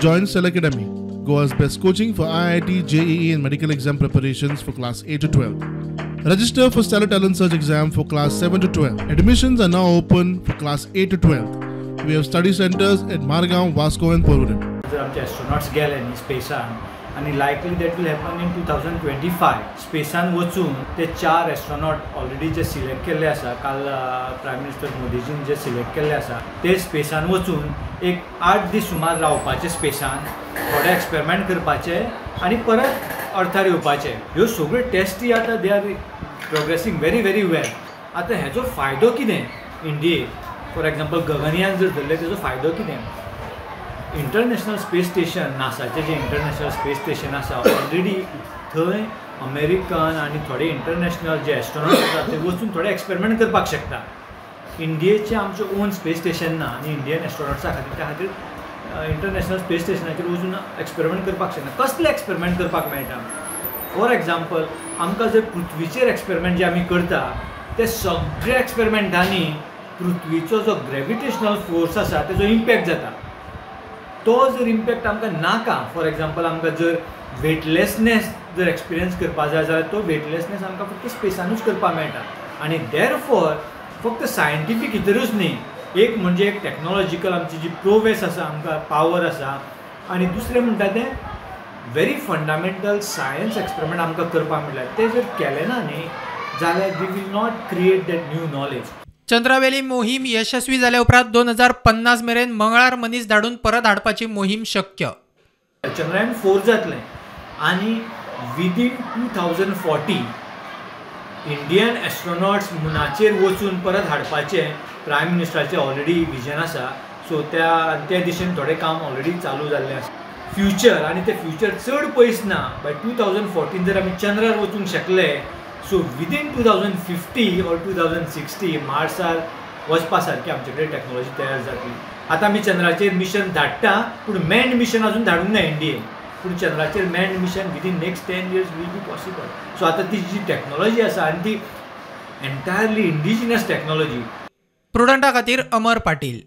Join Cell Academy, Goa's best coaching for IIT, JEE and medical exam preparations for class 8 to 12. Register for Stellar Talent Search exam for class 7 to 12. Admissions are now open for class 8 to 12. We have study centers at Margao, Vasco and Porvorim. आमचे astronauts गेले न्ही स्पेसान आणि लायकली that will happen in 2025 स्पेसान वचून ते 4 astronaut already जे select केल्ले आसा काल प्रायम मिनिस्टर मोदीजीन जे सिलेक्ट केल्ले आसा ते स्पेसान वचून एक 8 दीस सुमार रावपाचे स्पेसान थोडे एक्सपेरिमेंट करपाचे आणि परत अर्थार येवपाचे ह्यो सगळ्यो टेस्टी आतां दे आर प्रोग्रेसींग व्हेरी व्हेरी वेल. आतां हेजो फायदो कितें इंडियेक फॉर एक्झाम्पल गगनयान जर धरलें तेजो फायदो कितें. इंटरनॅशनल स्पेस स्टेशन नासाचे जे इंटरनॅशनल स्पेस स्टेशन आसा ऑलरेडी थंय अमेरिकन आनी थोडे इंटरनॅशनल जे एस्ट्रोनॉट आसा ते वचून थोडे एक्सपेरिमेंट करपाक शकता. इंडियेचें आमचें ओन स्पेस स्टेशन ना आनी इंडियन एस्ट्रोनॉट्सा खातीर त्या खातीर इंटरनॅशनल स्पेस स्टेशनाचेर वचून एक्सपेरिमेंट करपाक शकता. कसले एक्सपेरिमेंट करपाक मेळटा. फॉर एक्झाम्पल आमकां जर पृथ्वीचेर एक्सपेरिमेंट जे आमी करता ते सगळे एक्सपेरिमेंटांनी पृथ्वीचो जो ग्रेविटेशनल फोर्स आसा तेजो इम्पॅक्ट जाता. तो जर इम्पॅक्ट आमकां नाका फॉर एक्झाम्पल आमकां जर वेटलेसनेस जर एक्सपिरियन्स करपा जाय जाल्यार तो वेटलेसनेस आमकां फक्त स्पेसानूच करपाक मेळटा. आनी देरफॉर फक्त सायंटिफीक हितरूच न्ही एक म्हणजे एक टॅक्नॉलॉजिकल आमची जी प्रोग्रेस आसा आमकां पावर आसा आनी दुसरें म्हणटा तें व्हेरी फंडामेंटल सायन्स एक्सपेरिमेंट आमकां करपाक मेळटा. ते जर केलें ना न्ही जाल्यार we will not create that new knowledge. चंद्रावेली मोहीम यशस्वी जाल्या उपरांत 2050 मेरेन मंगळार मनीस धाडून परत हाडपाची मोहीम शक्य. चंद्रयान 4 जातलें आनी विदीन 2040 इंडियन एस्ट्रोनॉट्स मुनाचेर वचून परत हाडपाचें प्रायम मिनिस्टराचें ऑलरेडी विजन आसा. सो त्या दिशेन थोडें काम ऑलरेडी चालू जाल्लें आसा. फ्युचर आनी तें फ्युचर चड पयस ना. बाय 2014 जर आमी चंद्रार वचूंक शकले सो विदीन 2050 और 2060 मार्सार वचपा सारकी आमचे कडेन टॅक्नॉलॉजी तयार जातली. आतां आमी चंद्राचेर मिशन धाडटा पूण मॅन्ड मिशन अजून धाडूंक ना इंडियेन. पूण चंद्राचेर manned mission within next 10 years will be possible. So आतां ती जी टॅक्नॉलॉजी आसा आनी ती एन्टायरली इंडिजिनस टॅक्नॉलॉजी. प्रुडंटा खातीर अमर पाटील.